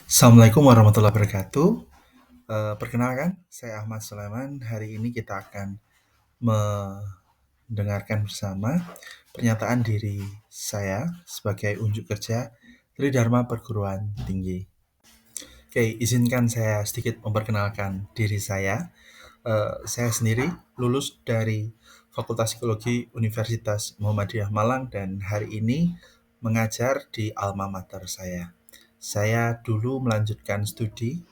Assalamualaikum warahmatullahi wabarakatuh. Perkenalkan, saya Ahmad Sulaiman. Hari ini kita akan mendengarkan bersama pernyataan diri saya sebagai unjuk kerja Tridharma Perguruan Tinggi. Oke, izinkan saya sedikit memperkenalkan diri saya. Saya sendiri lulus dari Fakultas Psikologi Universitas Muhammadiyah Malang dan hari ini mengajar di alma mater saya. Saya dulu melanjutkan studi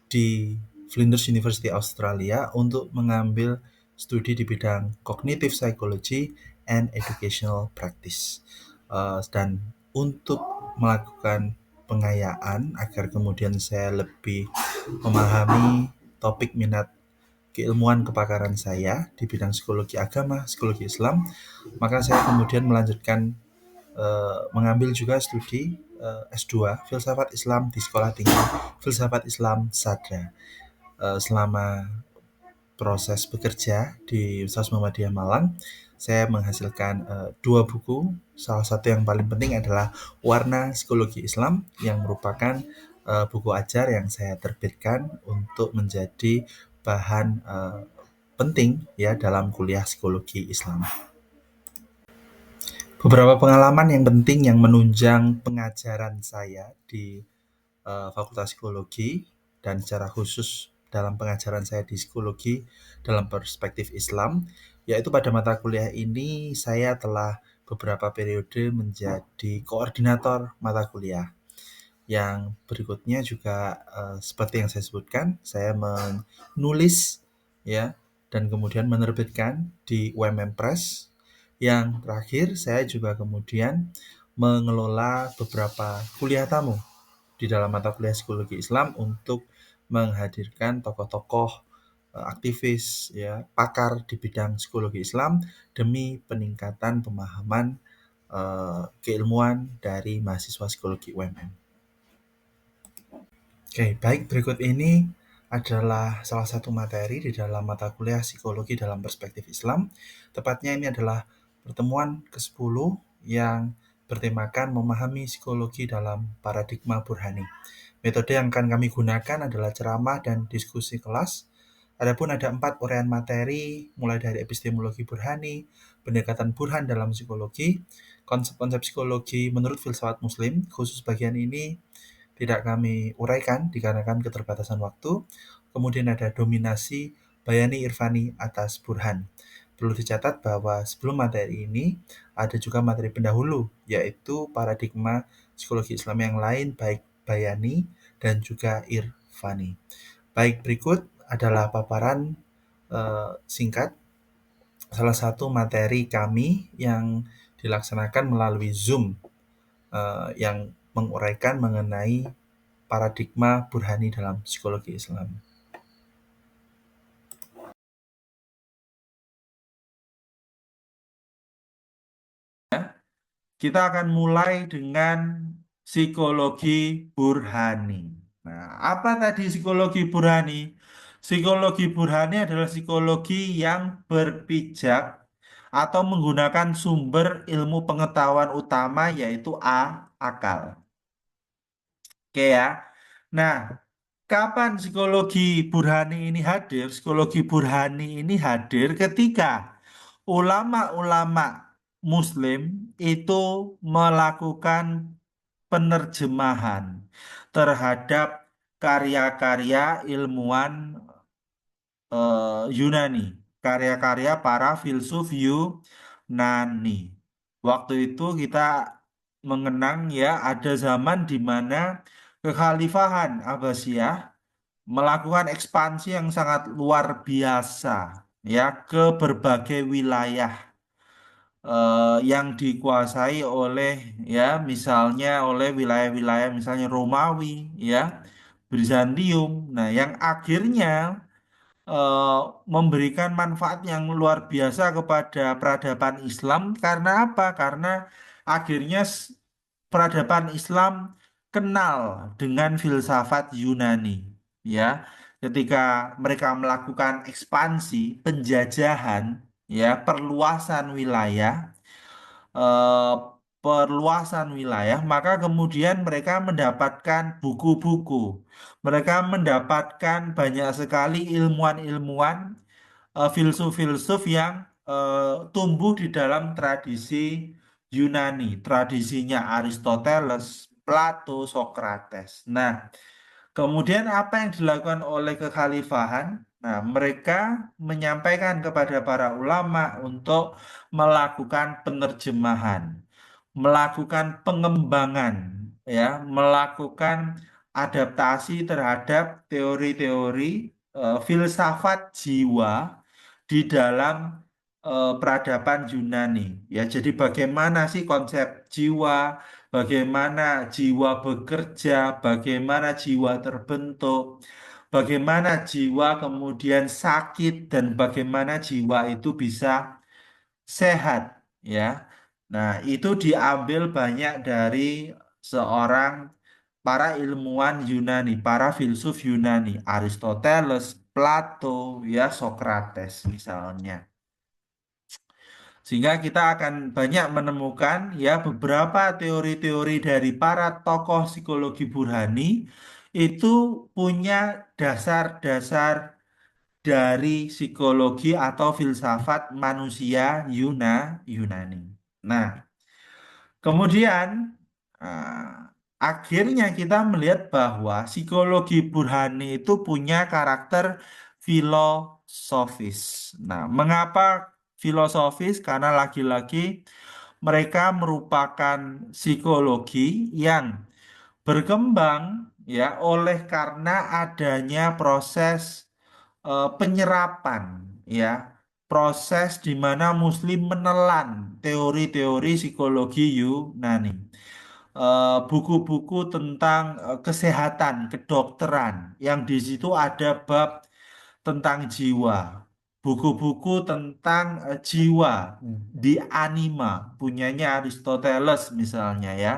di Flinders University Australia untuk mengambil studi di bidang Cognitive Psychology and Educational Practice. Dan untuk melakukan pengayaan agar kemudian saya lebih memahami topik minat keilmuan kepakaran saya di bidang psikologi agama, psikologi Islam, maka saya kemudian melanjutkan mengambil juga studi S2 Filsafat Islam di Sekolah Tinggi Filsafat Islam Sadra. Selama proses bekerja di Universitas Muhammadiyah Malang, saya menghasilkan 2 buku. Salah satu yang paling penting adalah Warna Psikologi Islam yang merupakan buku ajar yang saya terbitkan untuk menjadi bahan penting ya dalam kuliah psikologi Islam. Beberapa pengalaman yang penting yang menunjang pengajaran saya di Fakultas Psikologi dan secara khusus dalam pengajaran saya di psikologi dalam perspektif Islam, yaitu pada mata kuliah ini saya telah beberapa periode menjadi koordinator mata kuliah. Yang berikutnya juga seperti yang saya sebutkan, saya menulis ya dan kemudian menerbitkan di UMM Press. Yang terakhir, saya juga kemudian mengelola beberapa kuliah tamu di dalam mata kuliah psikologi Islam untuk menghadirkan tokoh-tokoh aktivis ya pakar di bidang psikologi Islam demi peningkatan pemahaman keilmuan dari mahasiswa psikologi UMM. Oke, baik, berikut ini adalah salah satu materi di dalam mata kuliah psikologi dalam perspektif Islam. Tepatnya ini adalah pertemuan ke-10 yang bertemakan memahami psikologi dalam paradigma Burhani. Metode yang akan kami gunakan adalah ceramah dan diskusi kelas. Adapun ada 4 uraian materi, mulai dari epistemologi Burhani, pendekatan Burhan dalam psikologi, konsep-konsep psikologi menurut filsafat Muslim. Khusus bagian ini tidak kami uraikan dikarenakan keterbatasan waktu. Kemudian ada dominasi Bayani Irfani atas Burhan. Perlu dicatat bahwa sebelum materi ini ada juga materi pendahulu, yaitu paradigma psikologi Islam yang lain, baik Bayani dan juga Irfani. Baik, berikut adalah paparan singkat salah satu materi kami yang dilaksanakan melalui Zoom yang menguraikan mengenai paradigma Burhani dalam psikologi Islam. Kita akan mulai dengan psikologi Burhani. Nah, apa tadi psikologi Burhani? Psikologi Burhani adalah psikologi yang berpijak atau menggunakan sumber ilmu pengetahuan utama yaitu akal. Oke ya. Nah, kapan psikologi Burhani ini hadir? Psikologi Burhani ini hadir ketika ulama-ulama Muslim itu melakukan penerjemahan terhadap karya-karya ilmuwan Yunani, karya-karya para filsuf Yunani. Waktu itu kita mengenang ya ada zaman di mana kekhalifahan Abbasiyah melakukan ekspansi yang sangat luar biasa ya ke berbagai wilayah yang dikuasai oleh ya misalnya oleh wilayah-wilayah misalnya Romawi ya Bizantium. Nah, yang akhirnya eh, memberikan manfaat yang luar biasa kepada peradaban Islam karena apa? Karena akhirnya peradaban Islam kenal dengan filsafat Yunani, ya. Ketika mereka melakukan ekspansi, penjajahan, ya, perluasan wilayah, perluasan wilayah, maka kemudian mereka mendapatkan buku-buku. Mereka mendapatkan banyak sekali ilmuwan-ilmuwan, filsuf-filsuf yang tumbuh di dalam tradisi Yunani, tradisinya Aristoteles, Plato, Socrates. Nah, kemudian apa yang dilakukan oleh kekhalifahan? Nah, mereka menyampaikan kepada para ulama untuk melakukan penerjemahan, melakukan pengembangan, ya, melakukan adaptasi terhadap teori-teori filsafat jiwa di dalam peradaban Yunani. Ya, jadi bagaimana sih konsep jiwa, bagaimana jiwa bekerja, bagaimana jiwa terbentuk, bagaimana jiwa kemudian sakit, dan bagaimana jiwa itu bisa sehat, ya. Nah, itu diambil banyak dari seorang para ilmuwan Yunani, para filsuf Yunani, Aristoteles, Plato, ya, Socrates misalnya. Sehingga kita akan banyak menemukan ya beberapa teori-teori dari para tokoh psikologi Burhani itu punya dasar-dasar dari psikologi atau filsafat manusia Yunani. Nah, kemudian akhirnya kita melihat bahwa psikologi Burhani itu punya karakter filosofis. Nah, mengapa filosofis? Karena lagi-lagi mereka merupakan psikologi yang berkembang ya oleh karena adanya proses penyerapan, ya, proses di mana Muslim menelan teori-teori psikologi Yunani. Buku-buku tentang kesehatan, kedokteran, yang di situ ada bab tentang jiwa. Buku-buku tentang jiwa di anima, punyanya Aristoteles misalnya, ya,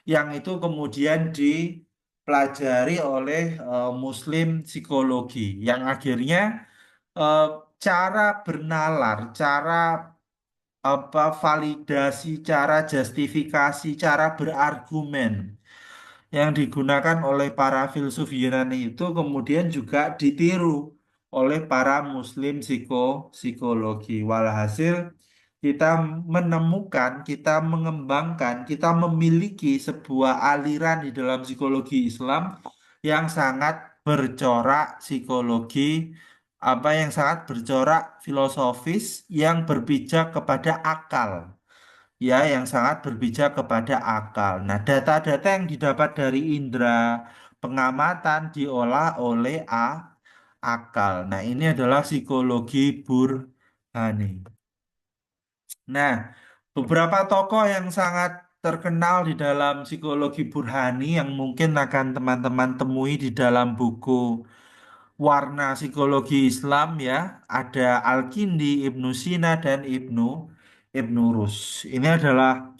yang itu kemudian dipelajari oleh Muslim psikologi, yang akhirnya eh, cara bernalar, cara validasi, cara justifikasi, cara berargumen yang digunakan oleh para filsuf Yunani itu kemudian juga ditiru oleh para Muslim psikologi. Walhasil kita menemukan, kita mengembangkan, kita memiliki sebuah aliran di dalam psikologi Islam yang sangat bercorak psikologi, yang sangat bercorak filosofis, yang berpijak kepada akal, ya, yang sangat berpijak kepada akal. Nah, data-data yang didapat dari indera pengamatan diolah oleh akal. Nah, ini adalah psikologi Burhani. Nah, beberapa tokoh yang sangat terkenal di dalam psikologi Burhani yang mungkin akan teman-teman temui di dalam buku Warna Psikologi Islam, ya, ada Al-Kindi, Ibnu Sina, dan Ibnu Rus. Ini adalah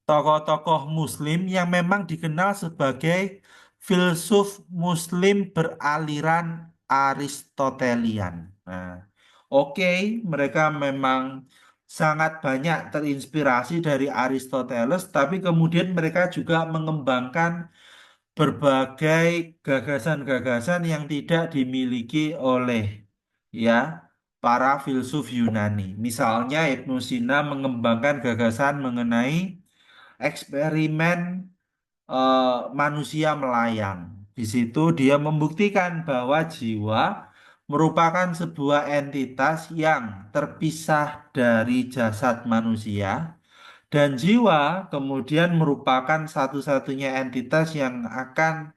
tokoh-tokoh Muslim yang memang dikenal sebagai filsuf Muslim beraliran Aristotelian. Nah, oke, mereka memang sangat banyak terinspirasi dari Aristoteles, tapi kemudian mereka juga mengembangkan berbagai gagasan-gagasan yang tidak dimiliki oleh, ya, para filsuf Yunani. Misalnya Ibnu Sina mengembangkan gagasan mengenai eksperimen manusia melayang. Di situ dia membuktikan bahwa jiwa merupakan sebuah entitas yang terpisah dari jasad manusia, dan jiwa kemudian merupakan satu-satunya entitas yang akan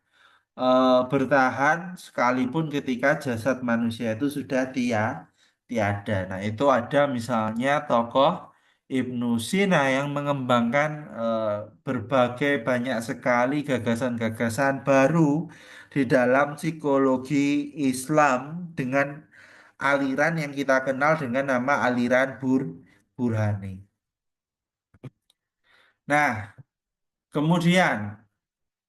bertahan sekalipun ketika jasad manusia itu sudah tiada. Nah, itu ada misalnya tokoh Ibnu Sina yang mengembangkan berbagai banyak sekali gagasan-gagasan baru di dalam psikologi Islam dengan aliran yang kita kenal dengan nama aliran Burhani. Nah, kemudian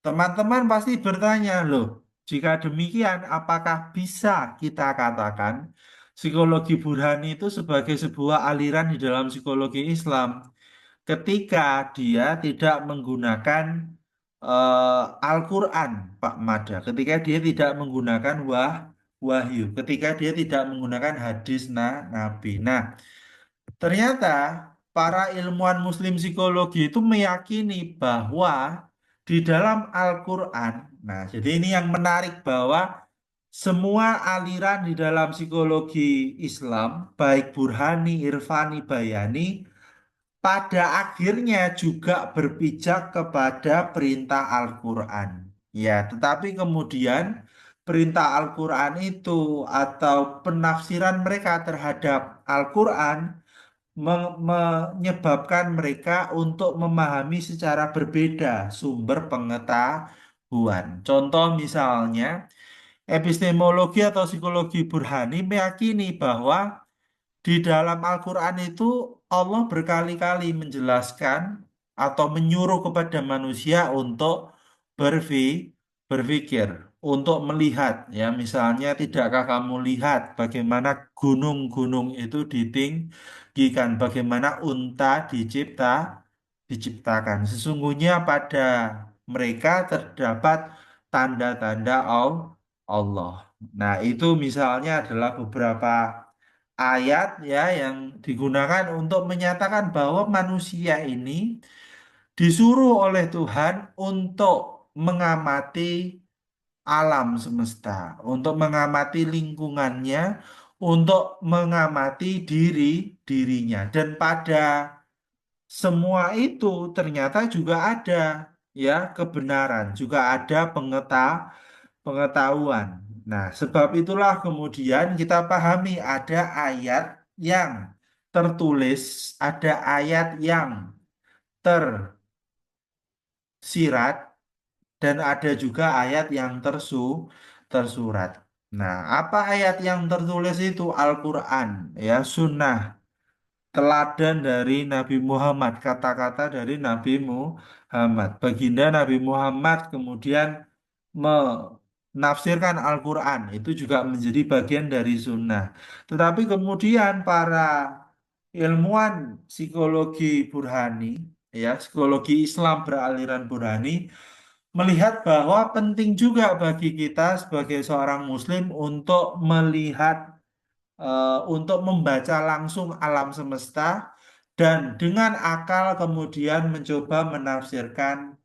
teman-teman pasti bertanya, loh, jika demikian, apakah bisa kita katakan psikologi Burhani itu sebagai sebuah aliran di dalam psikologi Islam? ketika dia tidak menggunakan Al-Quran, Pak Mada, ketika dia tidak menggunakan wahyu, ketika dia tidak menggunakan hadis Nabi. Nah, ternyata para ilmuwan Muslim psikologi itu meyakini bahwa di dalam Al-Quran, nah jadi ini yang menarik bahwa semua aliran di dalam psikologi Islam, baik Burhani, Irfani, Bayani, pada akhirnya juga berpijak kepada perintah Al-Quran. Ya, tetapi kemudian perintah Al-Quran itu atau penafsiran mereka terhadap Al-Quran menyebabkan mereka untuk memahami secara berbeda sumber pengetahuan. Contoh misalnya, epistemologi atau psikologi Burhani meyakini bahwa di dalam Al-Quran itu Allah berkali-kali menjelaskan atau menyuruh kepada manusia untuk berpikir, untuk melihat. Ya, misalnya, tidakkah kamu lihat bagaimana gunung-gunung itu ditinggikan, bagaimana unta diciptakan. Sesungguhnya pada mereka terdapat tanda-tanda Allah. Nah, itu misalnya adalah beberapa ayat ya yang digunakan untuk menyatakan bahwa manusia ini disuruh oleh Tuhan untuk mengamati alam semesta, untuk mengamati lingkungannya, untuk mengamati dirinya. Dan pada semua itu ternyata juga ada ya kebenaran, juga ada pengetahuan. Nah, sebab itulah kemudian kita pahami ada ayat yang tertulis, ada ayat yang tersirat, dan ada juga ayat yang tersurat. Nah, apa ayat yang tertulis itu? Al-Quran, ya, sunnah, teladan dari Nabi Muhammad, kata-kata dari Nabi Muhammad. Baginda Nabi Muhammad kemudian menafsirkan Al-Quran, itu juga menjadi bagian dari sunnah. Tetapi kemudian para ilmuwan psikologi Burhani, ya, psikologi Islam beraliran Burhani, melihat bahwa penting juga bagi kita sebagai seorang Muslim untuk melihat, untuk membaca langsung alam semesta dan dengan akal kemudian mencoba menafsirkan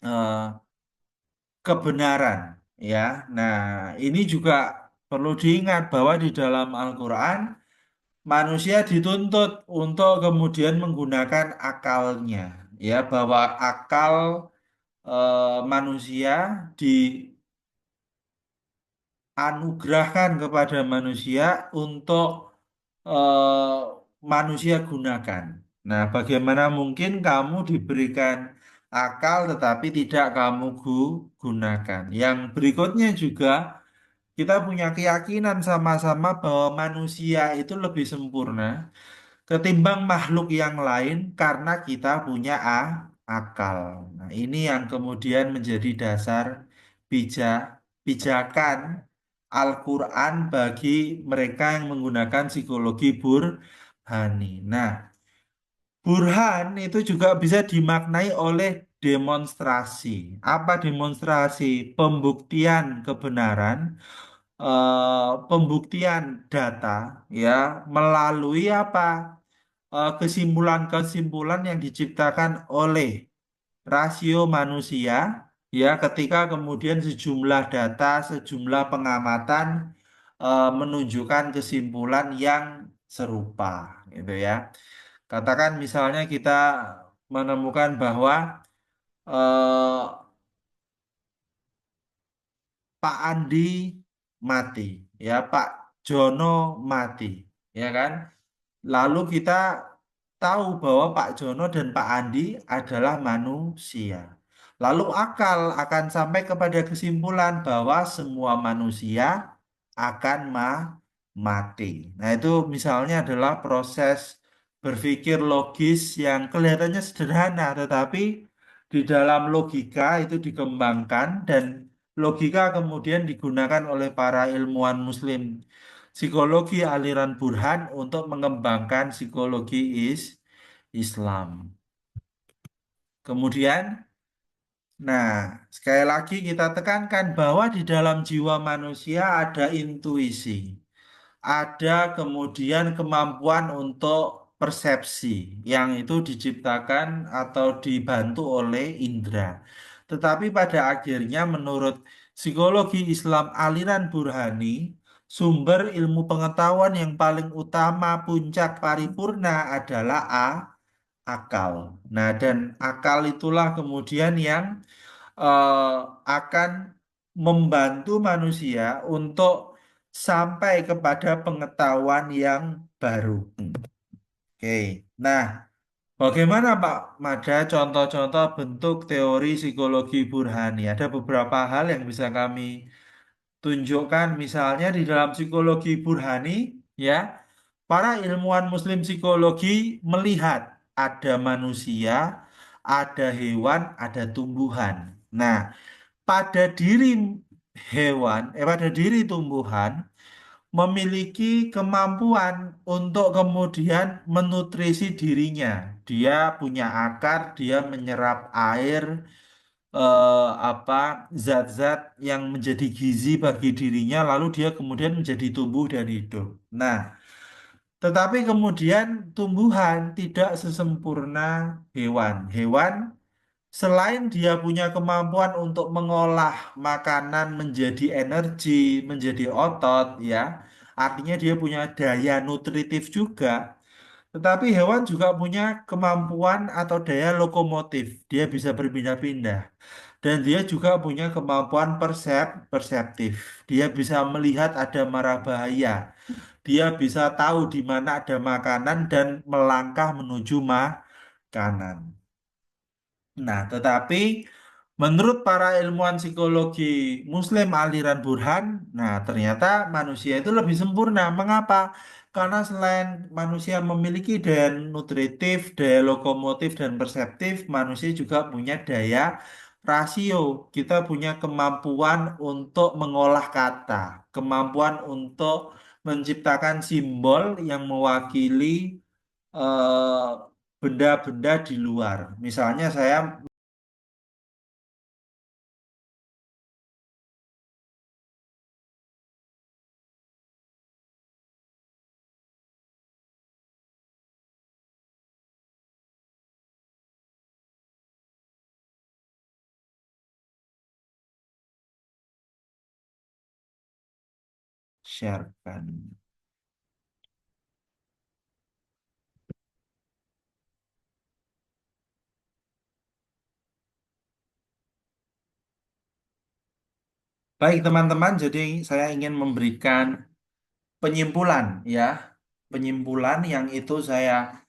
eh, kebenaran, ya. Nah, ini juga perlu diingat bahwa di dalam Al-Quran manusia dituntut untuk kemudian menggunakan akalnya, ya, bahwa akal manusia dianugerahkan kepada manusia untuk eh, manusia gunakan. Nah, bagaimana mungkin kamu diberikan akal tetapi tidak kamu gunakan? Yang berikutnya juga kita punya keyakinan sama-sama bahwa manusia itu lebih sempurna ketimbang makhluk yang lain karena kita punya akal. Nah, ini yang kemudian menjadi dasar pijakan Al-Quran bagi mereka yang menggunakan psikologi Burhani. Nah, Burhan itu juga bisa dimaknai oleh demonstrasi. Apa demonstrasi? Pembuktian kebenaran, pembuktian data, ya, melalui apa? Kesimpulan-kesimpulan yang diciptakan oleh rasio manusia, ya, ketika kemudian sejumlah data, sejumlah pengamatan menunjukkan kesimpulan yang serupa, gitu ya. Katakan misalnya kita menemukan bahwa eh, Pak Andi mati, ya, Pak Jono mati, ya kan? Lalu kita tahu bahwa Pak Jono dan Pak Andi adalah manusia. Lalu akal akan sampai kepada kesimpulan bahwa semua manusia akan mati. Nah, itu misalnya adalah proses berpikir logis yang kelihatannya sederhana, tetapi di dalam logika itu dikembangkan dan logika kemudian digunakan oleh para ilmuwan Muslim psikologi aliran Burhan untuk mengembangkan psikologi Islam. Kemudian, nah, sekali lagi kita tekankan bahwa di dalam jiwa manusia ada intuisi, ada kemudian kemampuan untuk persepsi yang itu diciptakan atau dibantu oleh indera. Tetapi pada akhirnya menurut psikologi Islam aliran Burhani, sumber ilmu pengetahuan yang paling utama puncak paripurna adalah akal. Nah, dan akal itulah kemudian yang eh, akan membantu manusia untuk sampai kepada pengetahuan yang baru. Oke, nah, bagaimana Pak Mada contoh-contoh bentuk teori psikologi Burhani? Ada beberapa hal yang bisa kami tunjukkan, misalnya di dalam psikologi Burhani, ya, para ilmuwan Muslim psikologi melihat ada manusia, ada hewan, ada tumbuhan. Nah, pada diri pada diri tumbuhan memiliki kemampuan untuk kemudian menutrisi dirinya. Dia punya akar, dia menyerap air, apa zat-zat yang menjadi gizi bagi dirinya, lalu dia kemudian menjadi tumbuh dan hidup. Nah, tetapi kemudian tumbuhan tidak sesempurna hewan. Hewan selain dia punya kemampuan untuk mengolah makanan menjadi energi, menjadi otot, ya, artinya dia punya daya nutritif juga. Tetapi hewan juga punya kemampuan atau daya lokomotif. Dia bisa berpindah-pindah. Dan dia juga punya kemampuan perseptif. Dia bisa melihat ada mara bahaya. Dia bisa tahu di mana ada makanan dan melangkah menuju makanan. Nah, tetapi menurut para ilmuwan psikologi Muslim aliran Burhan, nah ternyata manusia itu lebih sempurna. Mengapa? Karena selain manusia memiliki daya nutritif, daya lokomotif, dan perseptif, manusia juga punya daya rasio. Kita punya kemampuan untuk mengolah kata, kemampuan untuk menciptakan simbol yang mewakili eh, benda-benda di luar. Misalnya saya sharekan. Baik teman-teman, jadi saya ingin memberikan penyimpulan ya. Penyimpulan yang itu saya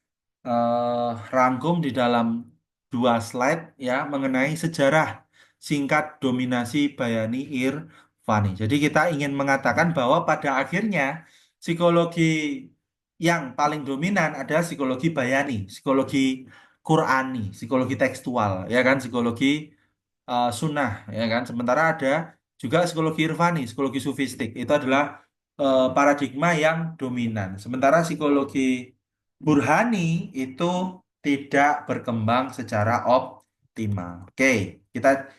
rangkum di dalam dua slide ya mengenai sejarah singkat dominasi Bayani Irfani. Jadi kita ingin mengatakan bahwa pada akhirnya psikologi yang paling dominan adalah psikologi Bayani, psikologi Qurani, psikologi tekstual, ya kan, psikologi sunnah, ya kan. Sementara ada juga psikologi Irfani, psikologi sufistik. Itu adalah paradigma yang dominan. Sementara psikologi Burhani itu tidak berkembang secara optimal. Oke, kita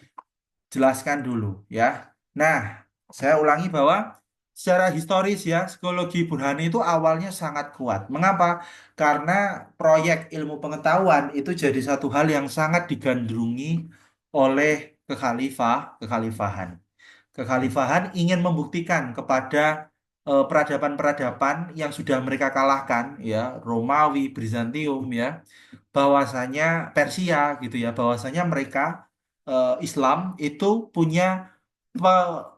jelaskan dulu ya. Nah, saya ulangi bahwa secara historis ya, psikologi Burhani itu awalnya sangat kuat. Mengapa? Karena proyek ilmu pengetahuan itu jadi satu hal yang sangat digandrungi oleh kekhalifahan. Kekhalifahan ingin membuktikan kepada peradaban-peradaban yang sudah mereka kalahkan, ya, Romawi, Bizantium, ya, bahwasanya Persia gitu ya, bahwasanya mereka Islam itu punya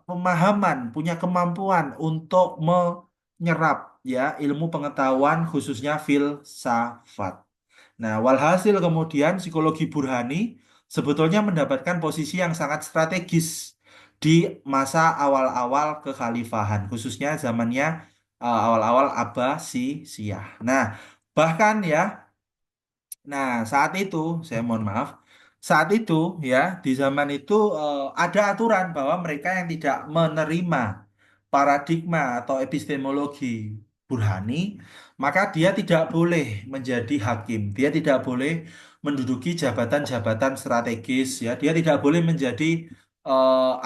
pemahaman, punya kemampuan untuk menyerap ya ilmu pengetahuan khususnya filsafat. Nah, walhasil kemudian psikologi Burhani sebetulnya mendapatkan posisi yang sangat strategis di masa awal-awal kekhalifahan, khususnya zamannya awal-awal Abbasiyah. Nah, bahkan ya, nah saat itu, saya mohon maaf, saat itu ya, di zaman itu ada aturan bahwa mereka yang tidak menerima paradigma atau epistemologi Burhani, maka dia tidak boleh menjadi hakim, dia tidak boleh menduduki jabatan-jabatan strategis, ya, dia tidak boleh menjadi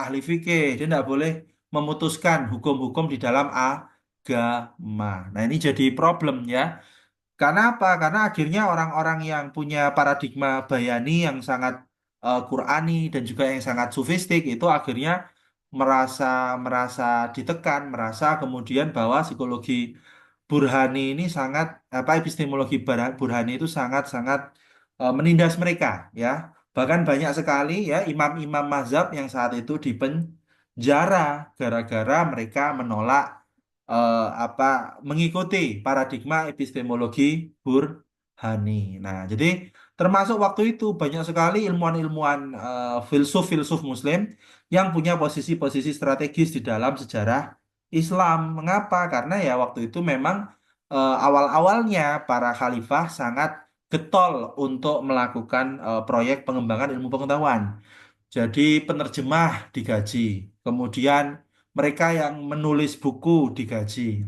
ahli fikih, dia tidak boleh memutuskan hukum-hukum di dalam agama. Nah, ini jadi problem ya. Karena apa? Karena akhirnya orang-orang yang punya paradigma Bayani yang sangat Qurani dan juga yang sangat sufistik itu akhirnya merasa merasa ditekan, merasa kemudian bahwa psikologi Burhani ini sangat apa epistemologi Burhani itu sangat-sangat menindas mereka ya. Bahkan banyak sekali ya imam-imam mazhab yang saat itu dipenjara gara-gara mereka menolak apa mengikuti paradigma epistemologi Burhani. Nah, jadi termasuk waktu itu banyak sekali ilmuwan-ilmuwan filsuf-filsuf Muslim yang punya posisi-posisi strategis di dalam sejarah Islam. Mengapa? Karena ya waktu itu memang awal-awalnya para khalifah sangat getol untuk melakukan proyek pengembangan ilmu pengetahuan. Jadi penerjemah digaji, kemudian mereka yang menulis buku digaji,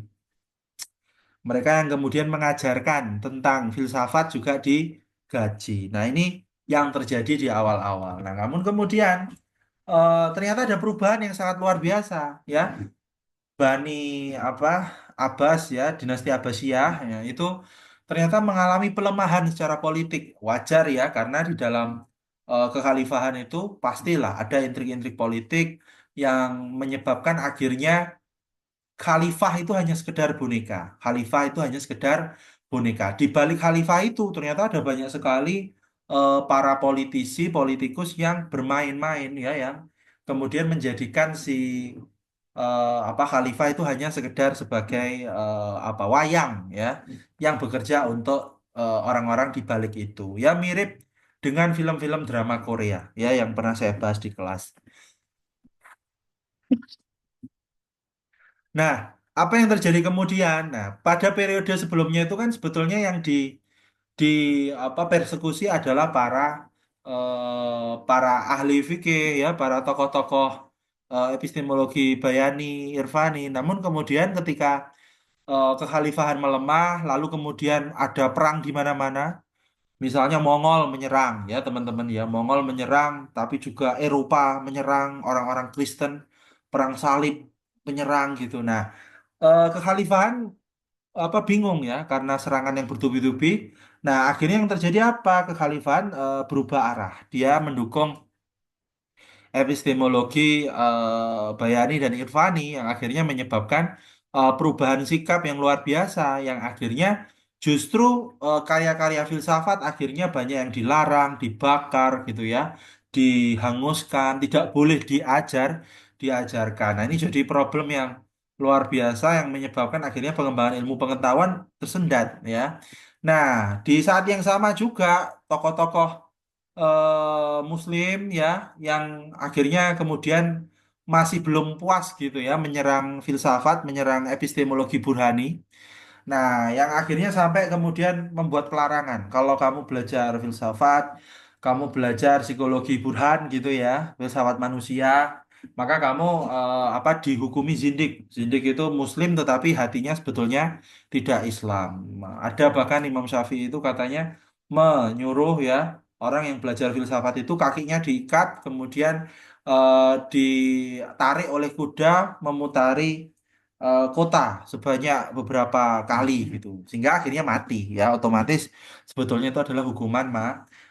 mereka yang kemudian mengajarkan tentang filsafat juga digaji. Nah, ini yang terjadi di awal-awal. Nah, namun kemudian ternyata ada perubahan yang sangat luar biasa, ya. Bani apa Abbas ya, dinasti Abbasiyah ya, itu ternyata mengalami pelemahan secara politik. Wajar ya, karena di dalam kekhalifahan itu pastilah ada intrik-intrik politik yang menyebabkan akhirnya khalifah itu hanya sekedar boneka. Khalifah itu hanya sekedar boneka. Di balik khalifah itu ternyata ada banyak sekali para politisi, politikus yang bermain-main ya, yang kemudian menjadikan si apa khalifah itu hanya sekedar sebagai apa wayang ya, yang bekerja untuk orang-orang di balik itu. Ya mirip dengan film-film drama Korea ya yang pernah saya bahas di kelas. Nah, apa yang terjadi kemudian? Nah, pada periode sebelumnya itu kan sebetulnya yang di apa persekusi adalah para ahli fikih ya, para tokoh-tokoh epistemologi Bayani, Irfani. Namun kemudian ketika kekhalifahan melemah, lalu kemudian ada perang di mana-mana. Misalnya Mongol menyerang ya teman-teman ya, Mongol menyerang, tapi juga Eropa menyerang orang-orang Kristen, perang salib menyerang gitu. Nah, kekhalifahan apa bingung ya karena serangan yang bertubi-tubi. Nah, akhirnya yang terjadi apa? Kekhalifahan berubah arah. Dia mendukung epistemologi Bayani dan Irfani yang akhirnya menyebabkan perubahan sikap yang luar biasa yang akhirnya justru karya-karya filsafat akhirnya banyak yang dilarang, dibakar gitu ya, dihanguskan, tidak boleh diajarkan. Nah, ini jadi problem yang luar biasa yang menyebabkan akhirnya pengembangan ilmu pengetahuan tersendat ya. Nah, di saat yang sama juga tokoh-tokoh Muslim ya yang akhirnya kemudian masih belum puas gitu ya menyerang filsafat, menyerang epistemologi Burhani. Nah, yang akhirnya sampai kemudian membuat pelarangan. Kalau kamu belajar filsafat, kamu belajar psikologi Burhan gitu ya, filsafat manusia, maka kamu apa dihukumi zindik. Zindik itu Muslim tetapi hatinya sebetulnya tidak Islam. Ada bahkan Imam Syafi'i itu katanya menyuruh ya orang yang belajar filsafat itu kakinya diikat, kemudian ditarik oleh kuda memutari kota sebanyak beberapa kali gitu sehingga akhirnya mati ya otomatis sebetulnya itu adalah hukuman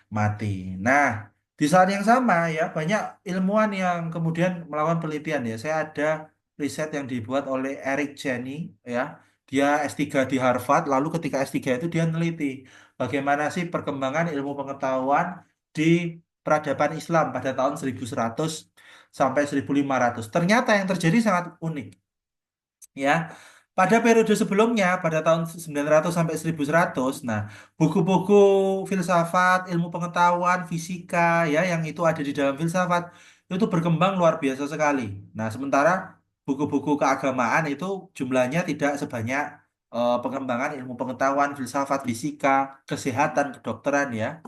mati. Nah, di saat yang sama ya banyak ilmuwan yang kemudian melakukan penelitian ya. Saya ada riset yang dibuat oleh Eric Jenny ya. Dia S3 di Harvard, lalu ketika S3 itu dia meneliti bagaimana sih perkembangan ilmu pengetahuan di peradaban Islam pada tahun 1100 sampai 1500. Ternyata yang terjadi sangat unik ya. Pada periode sebelumnya, pada tahun 900 sampai 1100, nah, buku-buku filsafat, ilmu pengetahuan, fisika, ya, yang itu ada di dalam filsafat, itu berkembang luar biasa sekali. Nah, sementara buku-buku keagamaan itu jumlahnya tidak sebanyak pengembangan ilmu pengetahuan, filsafat, fisika, kesehatan, kedokteran, ya.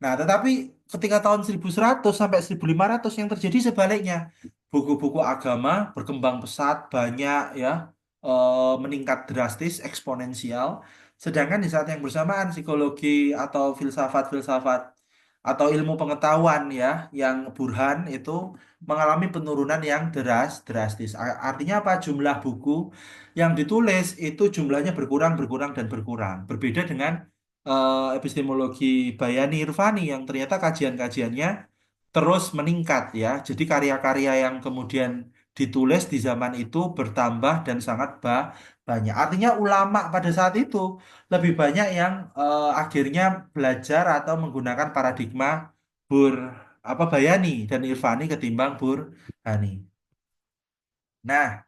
Nah, tetapi ketika tahun 1100 sampai 1500 yang terjadi sebaliknya. Buku-buku agama berkembang pesat, banyak, ya, meningkat drastis, eksponensial. Sedangkan di saat yang bersamaan psikologi atau filsafat-filsafat atau ilmu pengetahuan ya yang burhan itu mengalami penurunan yang drastis. Artinya apa? Jumlah buku yang ditulis itu jumlahnya berkurang, berkurang dan berkurang. Berbeda dengan epistemologi Bayani Irfani yang ternyata kajian-kajiannya terus meningkat ya. Jadi karya-karya yang kemudian ditulis di zaman itu bertambah dan sangat banyak. Artinya ulama pada saat itu lebih banyak yang akhirnya belajar atau menggunakan paradigma Bur apa Bayani dan Irfani ketimbang Burhani. Nah,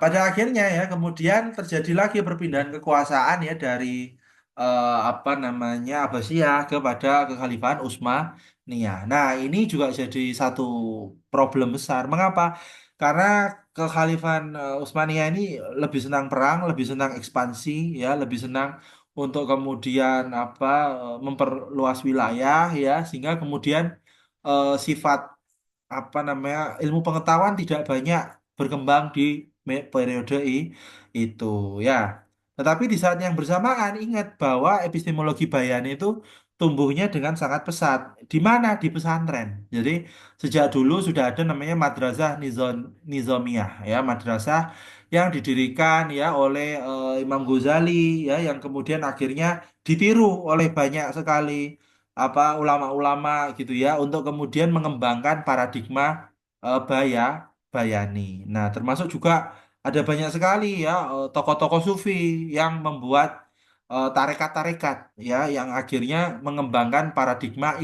pada akhirnya ya kemudian terjadi lagi perpindahan kekuasaan ya dari apa namanya Abbasiyah kepada kekhalifahan Utsmaniyah. Nah, ini juga jadi satu problem besar. Mengapa? Karena kekhalifahan Utsmaniyah ini lebih senang perang, lebih senang ekspansi ya, lebih senang untuk kemudian apa memperluas wilayah ya, sehingga kemudian sifat apa namanya ilmu pengetahuan tidak banyak berkembang di periode itu ya. Tetapi di saat yang bersamaan ingat bahwa epistemologi Bayan itu tumbuhnya dengan sangat pesat. Di mana? Di pesantren. Jadi sejak dulu sudah ada namanya Madrasah Nizamiyah ya, madrasah yang didirikan ya oleh Imam Ghazali ya yang kemudian akhirnya ditiru oleh banyak sekali apa ulama-ulama gitu ya untuk kemudian mengembangkan paradigma Bayani. Nah, termasuk juga ada banyak sekali ya tokoh-tokoh sufi yang membuat tarekat-tarekat ya yang akhirnya mengembangkan paradigma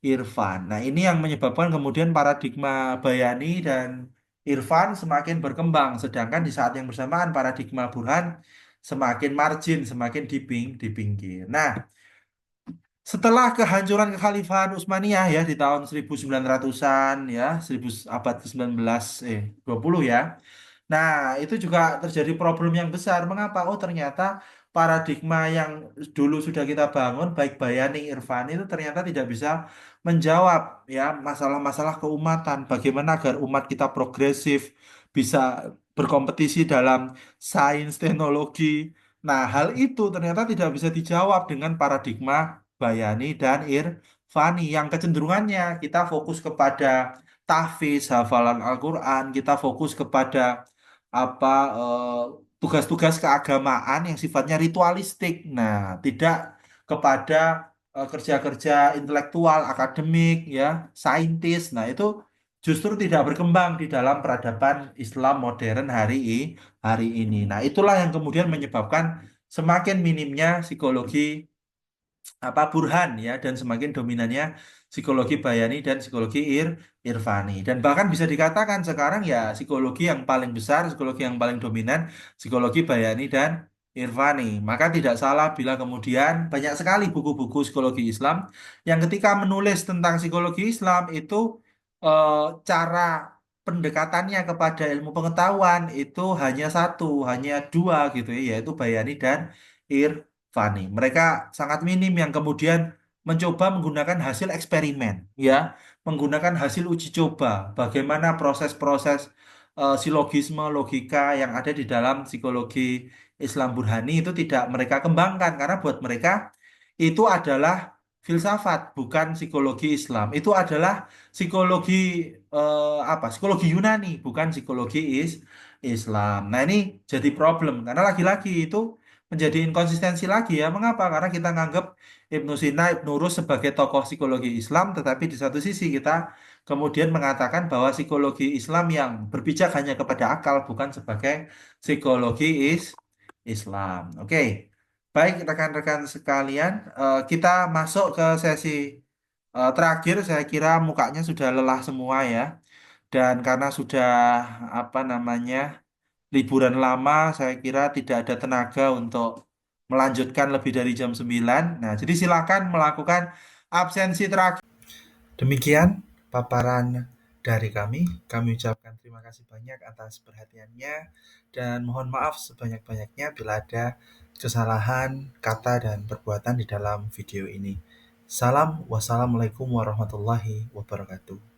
Irfan. Nah, ini yang menyebabkan kemudian paradigma Bayani dan Irfan semakin berkembang, sedangkan di saat yang bersamaan paradigma Burhan semakin margin, semakin di pinggir. Nah, setelah kehancuran kekhalifahan Utsmaniyah ya di tahun 1900-an ya, 1000 abad ke-19 20 ya. Nah, itu juga terjadi problem yang besar. Mengapa? Oh, ternyata paradigma yang dulu sudah kita bangun baik Bayani Irfani itu ternyata tidak bisa menjawab ya masalah-masalah keumatan. Bagaimana agar umat kita progresif, bisa berkompetisi dalam sains, teknologi. Nah, hal itu ternyata tidak bisa dijawab dengan paradigma Bayani dan Irfani yang kecenderungannya kita fokus kepada tahfiz, hafalan Al-Quran, kita fokus kepada apa tugas-tugas keagamaan yang sifatnya ritualistik. Nah, tidak kepada kerja-kerja intelektual, akademik, ya, saintis. Nah, itu justru tidak berkembang di dalam peradaban Islam modern hari ini. Nah, itulah yang kemudian menyebabkan semakin minimnya psikologi apa Burhan ya dan semakin dominannya psikologi Bayani dan psikologi Irfani dan bahkan bisa dikatakan sekarang ya psikologi yang paling besar psikologi yang paling dominan psikologi Bayani dan Irfani maka tidak salah bila kemudian banyak sekali buku-buku psikologi Islam yang ketika menulis tentang psikologi Islam itu eh, cara pendekatannya kepada ilmu pengetahuan itu hanya satu hanya dua gitu ya yaitu Bayani dan Fani. Mereka sangat minim yang kemudian mencoba menggunakan hasil eksperimen, ya, menggunakan hasil uji coba, bagaimana proses-proses silogisme, logika yang ada di dalam psikologi Islam Burhani itu tidak mereka kembangkan karena buat mereka itu adalah filsafat, bukan psikologi Islam. Itu adalah psikologi apa? Psikologi Yunani, bukan psikologi Islam. Nah, ini jadi problem karena lagi-lagi itu menjadi inkonsistensi lagi ya. Mengapa? Karena kita nganggap Ibnu Sina, Ibnu Rus sebagai tokoh psikologi Islam, tetapi di satu sisi kita kemudian mengatakan bahwa psikologi Islam yang berpijak hanya kepada akal, bukan sebagai psikologi Islam. Oke, baik rekan-rekan sekalian, kita masuk ke sesi terakhir. Saya kira mukanya sudah lelah semua ya, dan karena sudah apa namanya liburan lama, saya kira tidak ada tenaga untuk melanjutkan lebih dari jam 9. Nah, jadi silakan melakukan absensi terakhir. Demikian paparan dari kami. Kami ucapkan terima kasih banyak atas perhatiannya dan mohon maaf sebanyak-banyaknya bila ada kesalahan kata dan perbuatan di dalam video ini. Salam, wassalamualaikum warahmatullahi wabarakatuh.